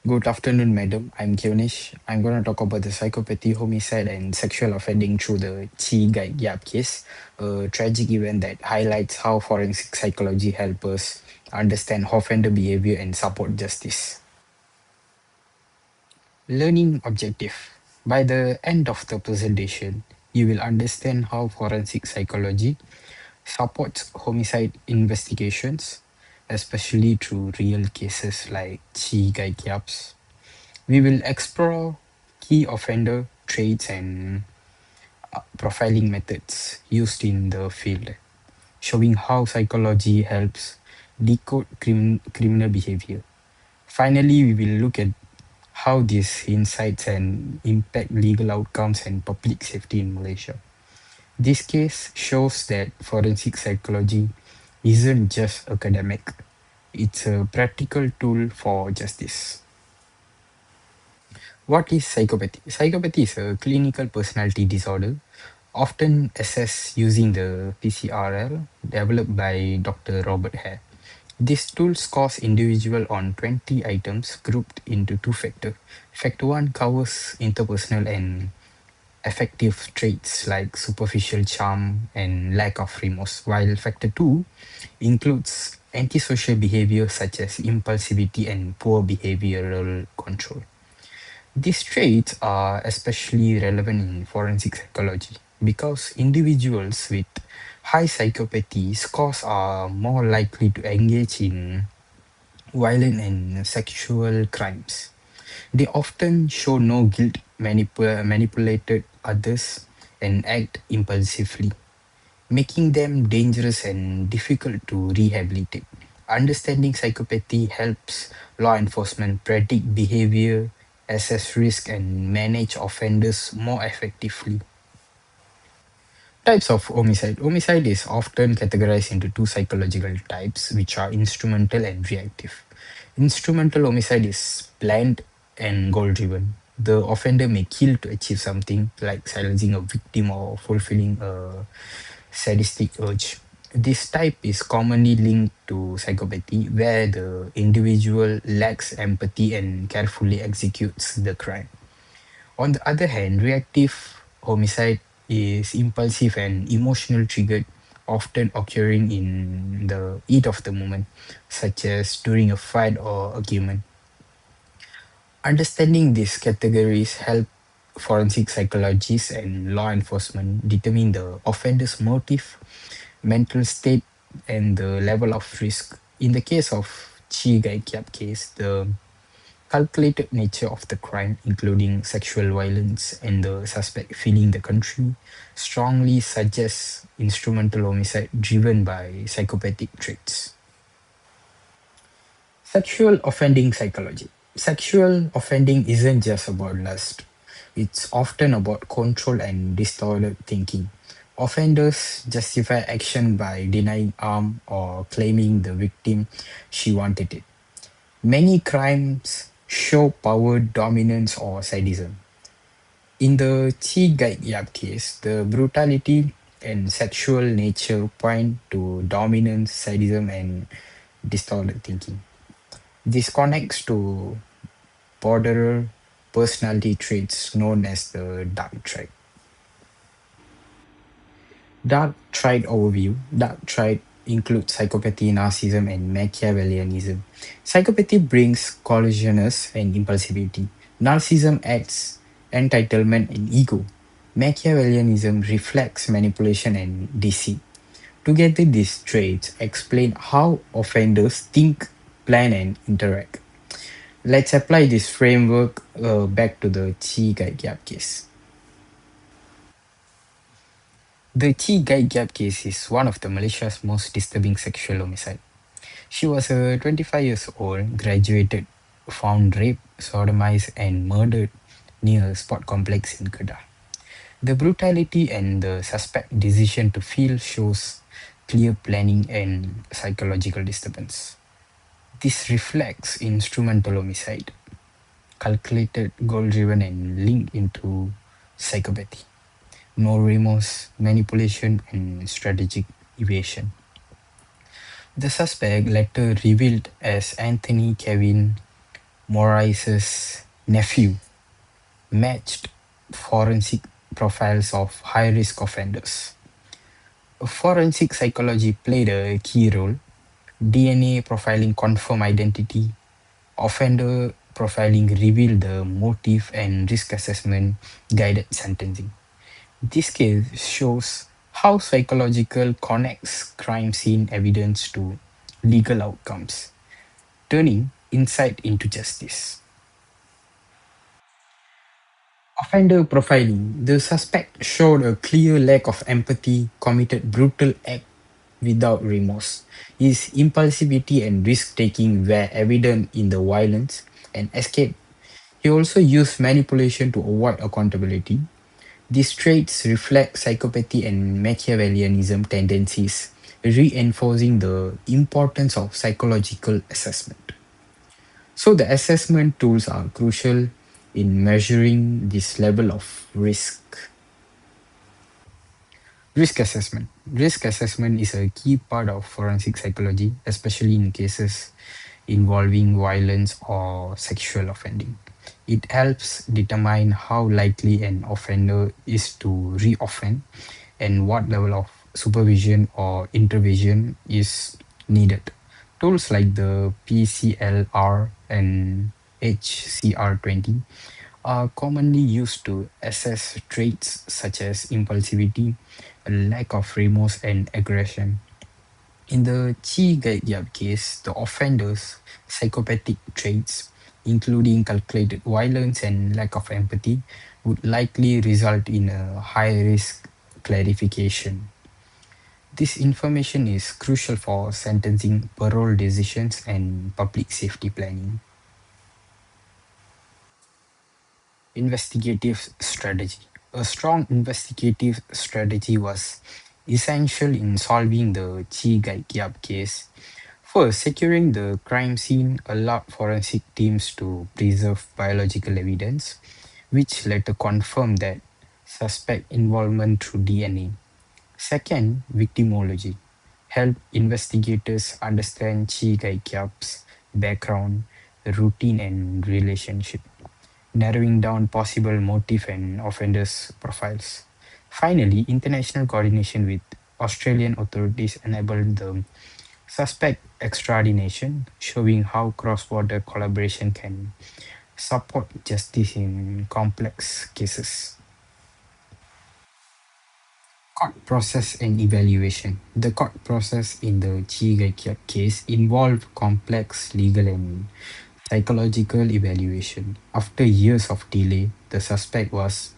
Good afternoon, madam. I'm Kionish. I'm going to talk about the psychopathy, homicide, and sexual offending through the Chee Gaik case, a tragic event that highlights how forensic psychology helps us understand offender behavior and support justice. Learning objective. By the end of the presentation, you will understand how forensic psychology supports homicide investigations, especially through real cases like Chee Gaik. We will explore key offender traits and profiling methods used in the field, showing how psychology helps decode criminal behavior. Finally, we will look at how these insights and impact legal outcomes and public safety in Malaysia. This case shows that forensic psychology isn't just academic, it's a practical tool for justice. What is psychopathy? Psychopathy is a clinical personality disorder, often assessed using the PCRL developed by Dr. Robert Hare. This tool scores individual on 20 items grouped into two factors. Factor 1 covers interpersonal and affective traits like superficial charm and lack of remorse, while Factor 2 includes antisocial behavior such as impulsivity and poor behavioral control. These traits are especially relevant in forensic psychology because individuals with high psychopathy scores are more likely to engage in violent and sexual crimes. They often show no guilt, manipulated others, and act impulsively, making them dangerous and difficult to rehabilitate. Understanding psychopathy helps law enforcement predict behavior, assess risk, and manage offenders more effectively. Types of homicide. Homicide is often categorized into two psychological types, which are instrumental and reactive. Instrumental homicide is planned and goal driven. The offender may kill to achieve something like silencing a victim or fulfilling a sadistic urge. This type is commonly linked to psychopathy, where the individual lacks empathy and carefully executes the crime. On the other hand, reactive homicide is impulsive and emotional triggered, often occurring in the heat of the moment, such as during a fight or argument. Understanding these categories help forensic psychologists and law enforcement determine the offender's motive, mental state, and the level of risk. In the case of Chee Gaik case, the calculated nature of the crime, including sexual violence and the suspect fleeing the country, strongly suggests instrumental homicide driven by psychopathic traits. Sexual offending psychology. Sexual offending isn't just about lust, it's often about control and distorted thinking. Offenders justify action by denying harm or claiming the victim she wanted it. Many crimes show power, dominance, or sadism. In the Chee Gaik Yap case, the brutality and sexual nature point to dominance, sadism, and distorted thinking. This connects to borderer personality traits known as the dark trait. Dark trait overview. Dark trait includes psychopathy, narcissism, and Machiavellianism. Psychopathy brings collisiousness and impulsivity. Narcissism adds entitlement and ego. Machiavellianism reflects manipulation and deceit. Together, these traits explain how offenders think, plan, and interact. Let's apply this framework back to the Chi Gai Gap case. The Chi Gai Gap case is one of the Malaysia's most disturbing sexual homicide. She was a 25 years old, graduated, found raped, sodomized, and murdered near a sport complex in Kedah. The brutality and the suspect decision to kill shows clear planning and psychological disturbance. This reflects instrumental homicide, calculated, goal-driven, and linked into psychopathy. No remorse, manipulation, and strategic evasion. The suspect, later revealed as Anthony Kevin Moraes' nephew, matched forensic profiles of high risk offenders. Forensic psychology played a key role. DNA profiling confirmed identity, offender profiling revealed the motive, and risk assessment guided sentencing. This case shows how psychological connects crime scene evidence to legal outcomes, turning insight into justice. Offender profiling. The suspect showed a clear lack of empathy, committed brutal act without remorse. His impulsivity and risk-taking were evident in the violence and escape. He also used manipulation to avoid accountability. These traits reflect psychopathy and Machiavellianism tendencies, reinforcing the importance of psychological assessment. So, the assessment tools are crucial in measuring this level of risk. Risk assessment. Risk assessment is a key part of forensic psychology, especially in cases involving violence or sexual offending. It helps determine how likely an offender is to reoffend and what level of supervision or intervention is needed. Tools like the PCLR and HCR20 are commonly used to assess traits such as impulsivity, a lack of remorse, and aggression. In the Gaik case, the offender's psychopathic traits, including calculated violence and lack of empathy, would likely result in a high risk clarification. This information is crucial for sentencing, parole decisions, and public safety planning. Investigative strategy. A strong investigative strategy was essential in solving the Chee Gaik case. First, securing the crime scene allowed forensic teams to preserve biological evidence, which later confirmed that suspect involvement through DNA. Second, victimology helped investigators understand Chi Gaikyap's background, routine, and relationship, narrowing down possible motive and offenders' profiles. Finally, international coordination with Australian authorities enabled the suspect extradition, showing how cross-border collaboration can support justice in complex cases. Court process and evaluation. The court process in the Chi Gaikiat case involved complex legal and psychological evaluation. After years of delay, the suspect was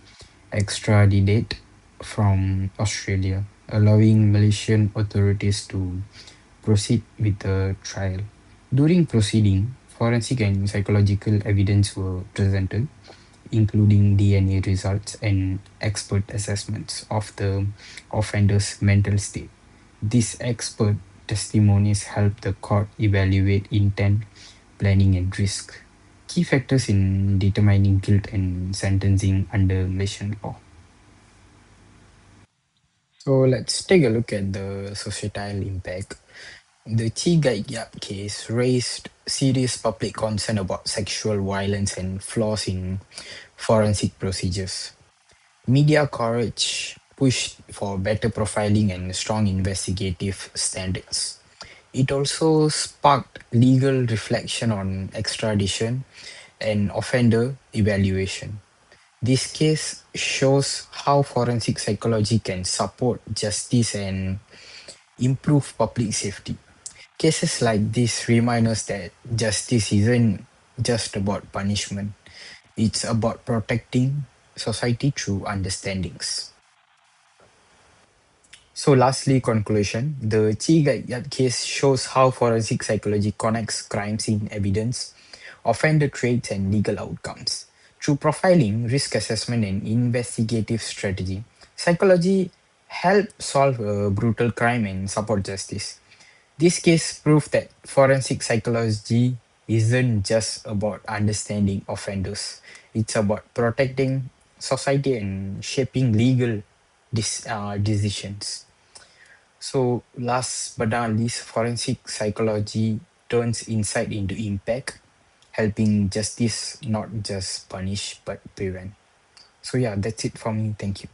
extradited from Australia, allowing Malaysian authorities to proceed with the trial. During proceeding, forensic and psychological evidence were presented, including DNA results and expert assessments of the offender's mental state. These expert testimonies help the court evaluate intent, planning, and risk, key factors in determining guilt and sentencing under Malaysian law. So let's take a look at the societal impact. The Chee Gaik case raised serious public concern about sexual violence and flaws in forensic procedures. Media coverage pushed for better profiling and strong investigative standards. It also sparked legal reflection on extradition and offender evaluation. This case shows how forensic psychology can support justice and improve public safety. Cases like this remind us that justice isn't just about punishment, it's about protecting society through understandings. So, lastly, conclusion. The Chi Gaik case shows how forensic psychology connects crime scene evidence, offender traits, and legal outcomes. Through profiling, risk assessment, and investigative strategy, psychology help solve a brutal crime and support justice. This case proved that forensic psychology isn't just about understanding offenders, it's about protecting society and shaping legal decisions. So, last but not least, forensic psychology turns insight into impact. helping justice not just punish but prevent. So yeah, that's it for me. Thank you.